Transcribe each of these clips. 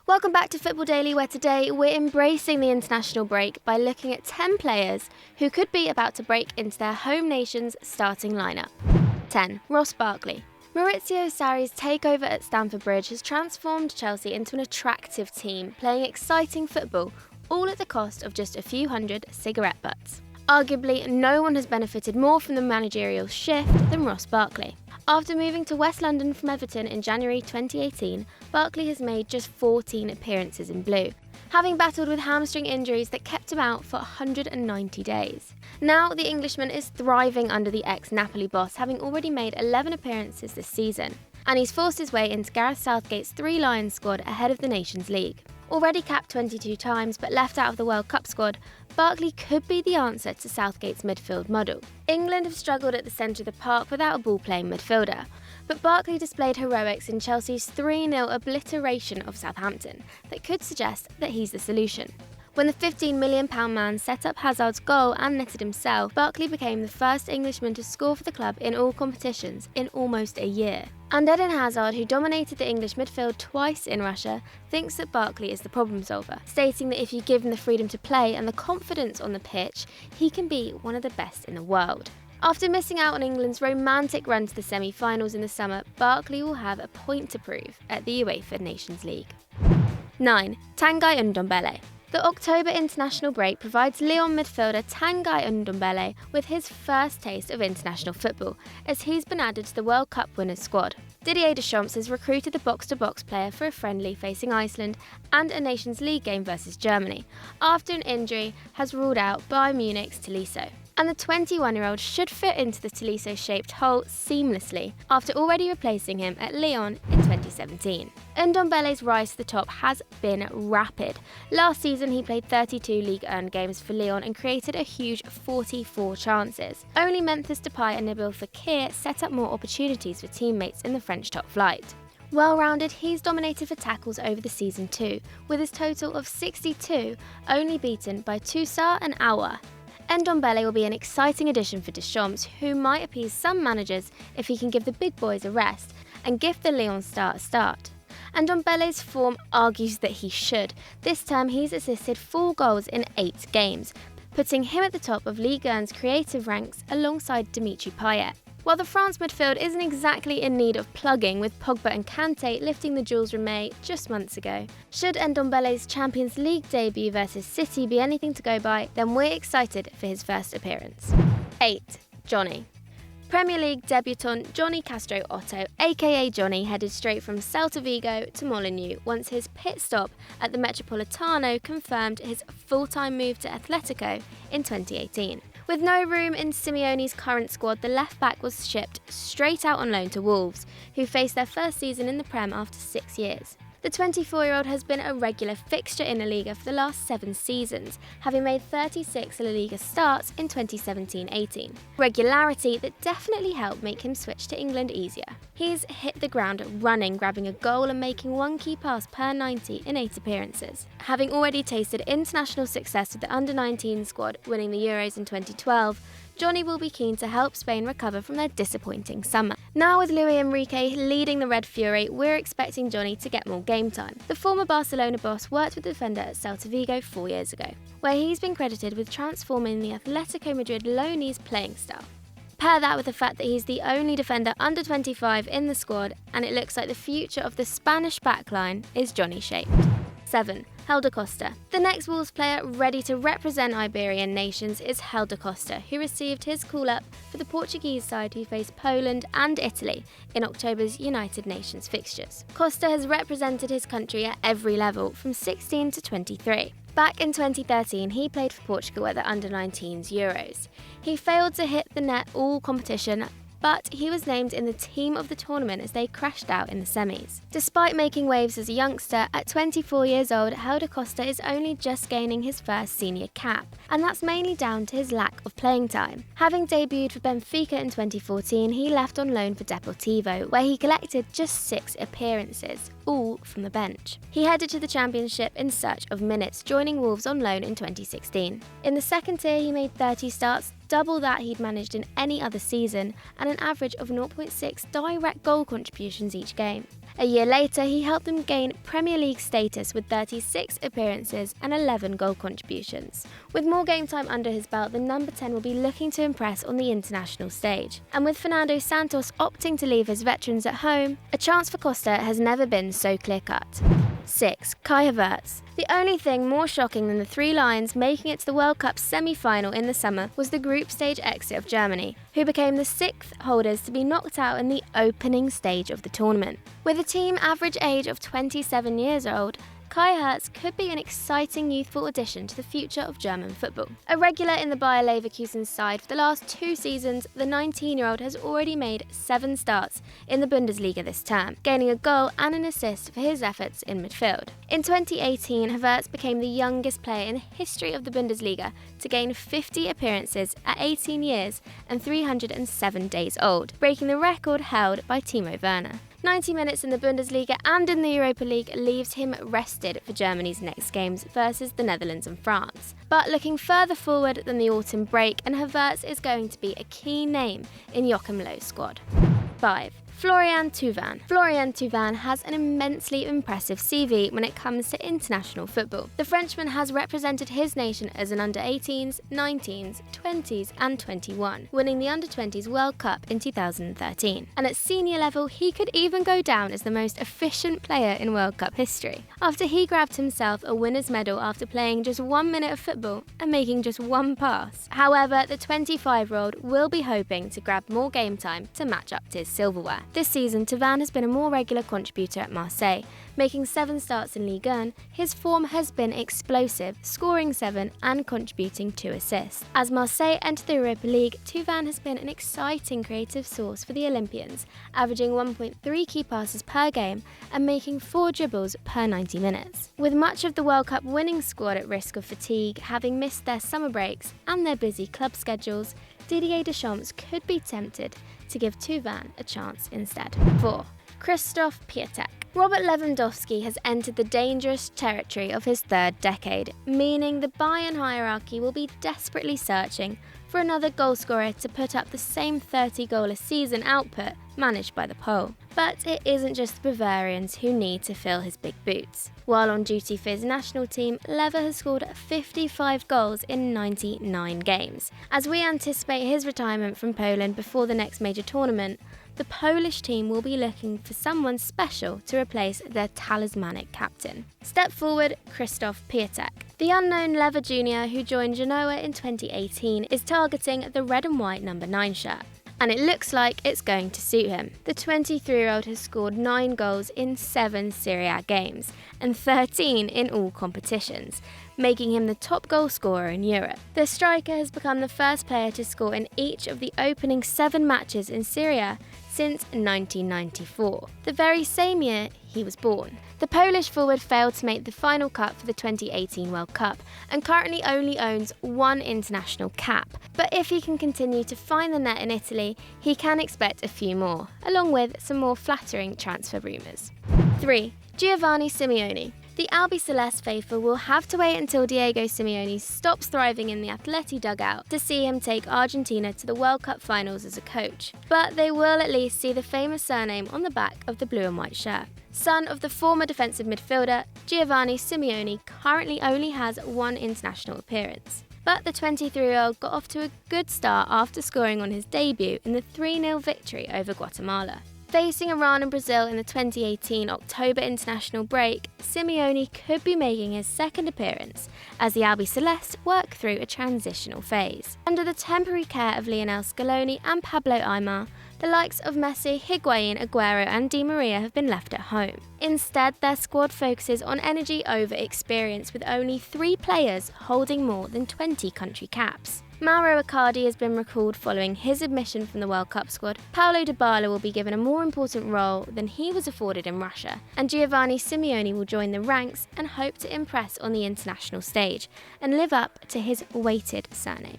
Welcome back to Football Daily, where today we're embracing the international break by looking at 10 players who could be about to break into their home nation's starting lineup. 10. Ross Barkley. Maurizio Sarri's takeover at Stamford Bridge has transformed Chelsea into an attractive team, playing exciting football, all at the cost of just a few hundred cigarette butts. Arguably, no one has benefited more from the managerial shift than Ross Barkley. After moving to West London from Everton in January 2018, Barkley has made just 14 appearances in blue, having battled with hamstring injuries that kept him out for 190 days. Now, the Englishman is thriving under the ex-Napoli boss, having already made 11 appearances this season, and he's forced his way into Gareth Southgate's Three Lions squad ahead of the Nations League. Already capped 22 times but left out of the World Cup squad, Barkley could be the answer to Southgate's midfield model. England have struggled at the centre of the park without a ball-playing midfielder, but Barkley displayed heroics in Chelsea's 3-0 obliteration of Southampton that could suggest that he's the solution. When the £15 million man set up Hazard's goal and netted himself, Barkley became the first Englishman to score for the club in all competitions in almost a year. And Eden Hazard, who dominated the English midfield twice in Russia, thinks that Barkley is the problem solver, stating that if you give him the freedom to play and the confidence on the pitch, he can be one of the best in the world. After missing out on England's romantic run to the semi-finals in the summer, Barkley will have a point to prove at the UEFA Nations League. 9. Tanguy Ndombele. The October international break provides Lyon midfielder Tanguy Ndombele with his first taste of international football, as he's been added to the World Cup winners' squad. Didier Deschamps has recruited the box-to-box player for a friendly facing Iceland and a Nations League game versus Germany, after an injury has ruled out Bayern Munich's Tolisso. And the 21-year-old should fit into the Tolisso-shaped hole seamlessly, after already replacing him at Lyon in 2017. Ndombele's rise to the top has been rapid. Last season he played 32 league-earned games for Lyon and created a huge 44 chances. Only Memphis Depay and Nabil Fekir set up more opportunities for teammates in the French top flight. Well-rounded, he's dominated for tackles over the season too, with his total of 62, only beaten by Toussaint and Aouar. Ndombele will be an exciting addition for Deschamps, who might appease some managers if he can give the big boys a rest and give the Lyon star a start. Ndombele's form argues that he should. This term he's assisted 4 goals in 8 games, putting him at the top of Ligue 1's creative ranks alongside Dimitri Payet. While the France midfield isn't exactly in need of plugging, with Pogba and Kante lifting the Jules Rimet just months ago, should Ndombele's Champions League debut versus City be anything to go by, then we're excited for his first appearance. 8. Jonny. Premier League debutant Jonny Castro Otto, aka Jonny, headed straight from Celta Vigo to Molineux once his pit stop at the Metropolitano confirmed his full-time move to Atletico in 2018. With no room in Simeone's current squad, the left-back was shipped straight out on loan to Wolves, who faced their first season in the Prem after 6 years. The 24-year-old has been a regular fixture in La Liga for the last 7 seasons, having made 36 La Liga starts in 2017-18. Regularity that definitely helped make him switch to England easier. He's hit the ground running, grabbing a goal and making 1 key pass per 90 in 8 appearances. Having already tasted international success with the under-19 squad, winning the Euros in 2012, Jonny will be keen to help Spain recover from their disappointing summer. Now with Luis Enrique leading the Red Fury, we're expecting Jonny to get more game time. The former Barcelona boss worked with the defender at Celta Vigo 4 years ago, where he's been credited with transforming the Atletico Madrid loanee's playing style. Pair that with the fact that he's the only defender under 25 in the squad, and it looks like the future of the Spanish backline is Jonny-shaped. 7. Helder Costa. The next Wolves player ready to represent Iberian nations is Helder Costa, who received his call-up for the Portuguese side who face Poland and Italy in October's United Nations fixtures. Costa has represented his country at every level, from 16 to 23. Back in 2013, he played for Portugal at the Under-19s Euros. He failed to hit the net all competition, but he was named in the team of the tournament as they crashed out in the semis. Despite making waves as a youngster, at 24 years old, Helder Costa is only just gaining his first senior cap, and that's mainly down to his lack of playing time. Having debuted for Benfica in 2014, he left on loan for Deportivo, where he collected just 6 appearances, all from the bench. He headed to the Championship in search of minutes, joining Wolves on loan in 2016. In the second tier, he made 30 starts, double that he'd managed in any other season, and an average of 0.6 direct goal contributions each game. A year later, he helped them gain Premier League status with 36 appearances and 11 goal contributions. With more game time under his belt, the number 10 will be looking to impress on the international stage. And with Fernando Santos opting to leave his veterans at home, a chance for Costa has never been so clear-cut. 6. Kai Havertz. The only thing more shocking than the three Lions making it to the World Cup semi-final in the summer was the group stage exit of Germany, who became the 6th holders to be knocked out in the opening stage of the tournament. With a team average age of 27 years old, Kai Havertz could be an exciting youthful addition to the future of German football. A regular in the Bayer Leverkusen side for the last 2 seasons, the 19-year-old has already made 7 starts in the Bundesliga this term, gaining a goal and an assist for his efforts in midfield. In 2018, Havertz became the youngest player in the history of the Bundesliga to gain 50 appearances at 18 years and 307 days old, breaking the record held by Timo Werner. 90 minutes in the Bundesliga and in the Europa League leaves him rested for Germany's next games versus the Netherlands and France. But looking further forward than the autumn break, and Havertz is going to be a key name in Joachim Löw's squad. 5. Florian Thauvin. Florian Thauvin has an immensely impressive CV when it comes to international football. The Frenchman has represented his nation as an under-18s, 19s, 20s and 21, winning the Under-20s World Cup in 2013. And at senior level, he could even go down as the most efficient player in World Cup history, after he grabbed himself a winner's medal after playing just 1 minute of football and making just 1 pass. However, the 25-year-old will be hoping to grab more game time to match up to his silverware. This season, Thauvin has been a more regular contributor at Marseille. Making 7 starts in Ligue 1, his form has been explosive, scoring 7 and contributing 2 assists. As Marseille enter the Europa League, Thauvin has been an exciting creative source for the Olympians, averaging 1.3 key passes per game and making 4 dribbles per 90 minutes. With much of the World Cup winning squad at risk of fatigue, having missed their summer breaks and their busy club schedules, Didier Deschamps could be tempted to give Thauvin a chance instead. 4. Krzysztof Piatek. Robert Lewandowski has entered the dangerous territory of his 3rd decade, meaning the Bayern hierarchy will be desperately searching for another goalscorer to put up the same 30-goal-a-season output managed by the Pole. But it isn't just the Bavarians who need to fill his big boots. While on duty for his national team, Lever has scored 55 goals in 99 games. As we anticipate his retirement from Poland before the next major tournament, the Polish team will be looking for someone special to replace their talismanic captain. Step forward, Krzysztof Piatek. The unknown Lever Jr., who joined Genoa in 2018, is targeting the red and white number 9 shirt, and it looks like it's going to suit him. The 23-year-old has scored 9 goals in 7 Serie A games and 13 in all competitions, making him the top goal scorer in Europe. The striker has become the first player to score in each of the opening 7 matches in Serie A since 1994, the very same year he was born. The Polish forward failed to make the final cut for the 2018 World Cup and currently only owns 1 international cap. But if he can continue to find the net in Italy, he can expect a few more, along with some more flattering transfer rumours. 3. Giovanni Simeone. The Albiceleste faithful will have to wait until Diego Simeone stops thriving in the Atleti dugout to see him take Argentina to the World Cup finals as a coach. But they will at least see the famous surname on the back of the blue and white shirt. Son of the former defensive midfielder, Giovanni Simeone currently only has 1 international appearance. But the 23-year-old got off to a good start after scoring on his debut in the 3-0 victory over Guatemala. Facing Iran and Brazil in the 2018 October international break, Simeone could be making his 2nd appearance as the Albiceleste work through a transitional phase. Under the temporary care of Lionel Scaloni and Pablo Aimar, the likes of Messi, Higuain, Aguero and Di Maria have been left at home. Instead, their squad focuses on energy over experience, with only 3 players holding more than 20 country caps. Mauro Icardi has been recalled following his admission from the World Cup squad. Paulo Dybala will be given a more important role than he was afforded in Russia, and Giovanni Simeone will join the ranks and hope to impress on the international stage and live up to his weighted surname.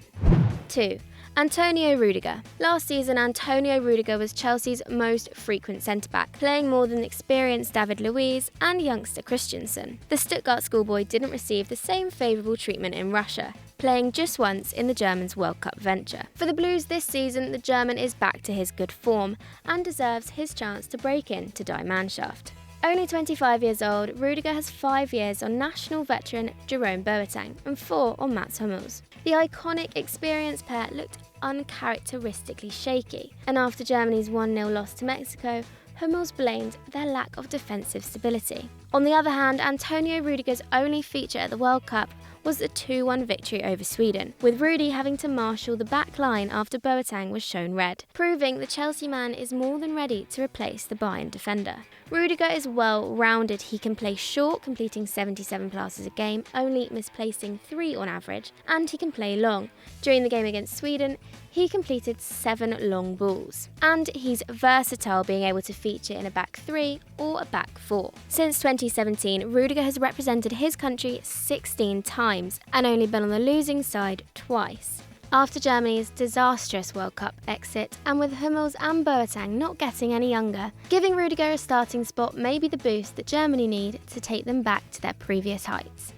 2. Antonio Rüdiger. Last season, Antonio Rüdiger was Chelsea's most frequent centre-back, playing more than experienced David Luiz and youngster Christensen. The Stuttgart schoolboy didn't receive the same favourable treatment in Russia, playing just once in the Germans' World Cup venture. For the Blues this season, the German is back to his good form and deserves his chance to break into Die Mannschaft. Only 25 years old, Rüdiger has 5 years on national veteran Jerome Boateng and 4 on Mats Hummels. The iconic, experienced pair looked uncharacteristically shaky, and after Germany's 1-0 loss to Mexico, Hummels blamed their lack of defensive stability. On the other hand, Antonio Rüdiger's only feature at the World Cup was the 2-1 victory over Sweden, with Rudy having to marshal the back line after Boateng was shown red, proving the Chelsea man is more than ready to replace the Bayern defender. Rüdiger is well-rounded. He can play short, completing 77 passes a game, only misplacing 3 on average, and he can play long. During the game against Sweden, he completed 7 long balls. And he's versatile, being able to feature in a back 3 or a back 4. Since 2017, Rüdiger has represented his country 16 times and only been on the losing side twice. After Germany's disastrous World Cup exit, and with Hummels and Boateng not getting any younger, giving Rüdiger a starting spot may be the boost that Germany need to take them back to their previous heights.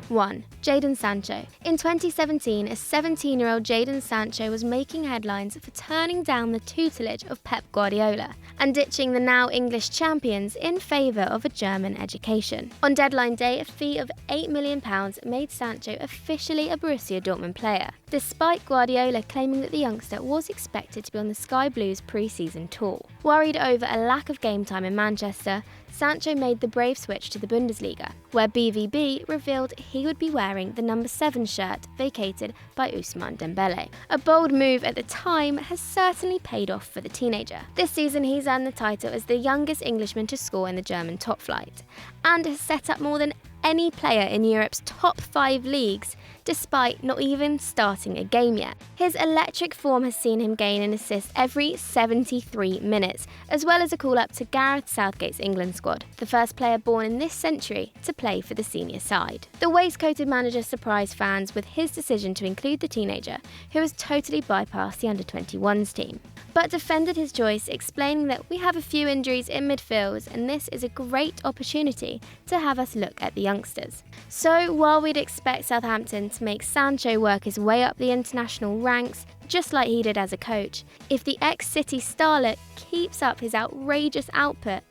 1. Jadon Sancho. In 2017, a 17-year-old Jadon Sancho was making headlines for turning down the tutelage of Pep Guardiola and ditching the now English champions in favour of a German education. On deadline day, a fee of £8 million made Sancho officially a Borussia Dortmund player, despite Guardiola claiming that the youngster was expected to be on the Sky Blues pre-season tour. Worried over a lack of game time in Manchester, Sancho made the brave switch to the Bundesliga, where BVB revealed he would be wearing the number 7 shirt vacated by Ousmane Dembele. A bold move at the time has certainly paid off for the teenager. This season he's earned the title as the youngest Englishman to score in the German top flight, and has set up more than any player in Europe's top 5 leagues, despite not even starting a game yet. His electric form has seen him gain an assist every 73 minutes, as well as a call-up to Gareth Southgate's England squad, the first player born in this century to play for the senior side. The waistcoated manager surprised fans with his decision to include the teenager, who has totally bypassed the under-21s team, but defended his choice, explaining that we have a few injuries in midfield and this is a great opportunity to have us look at the youngsters. So while we'd expect Southampton to make Sancho work his way up the international ranks, just like he did as a coach, if the ex-City starlet keeps up his outrageous output,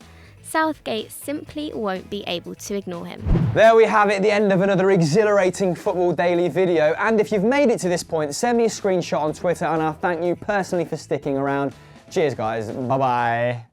Southgate simply won't be able to ignore him. There we have it, the end of another exhilarating Football Daily video. And if you've made it to this point, send me a screenshot on Twitter and I'll thank you personally for sticking around. Cheers guys, bye-bye.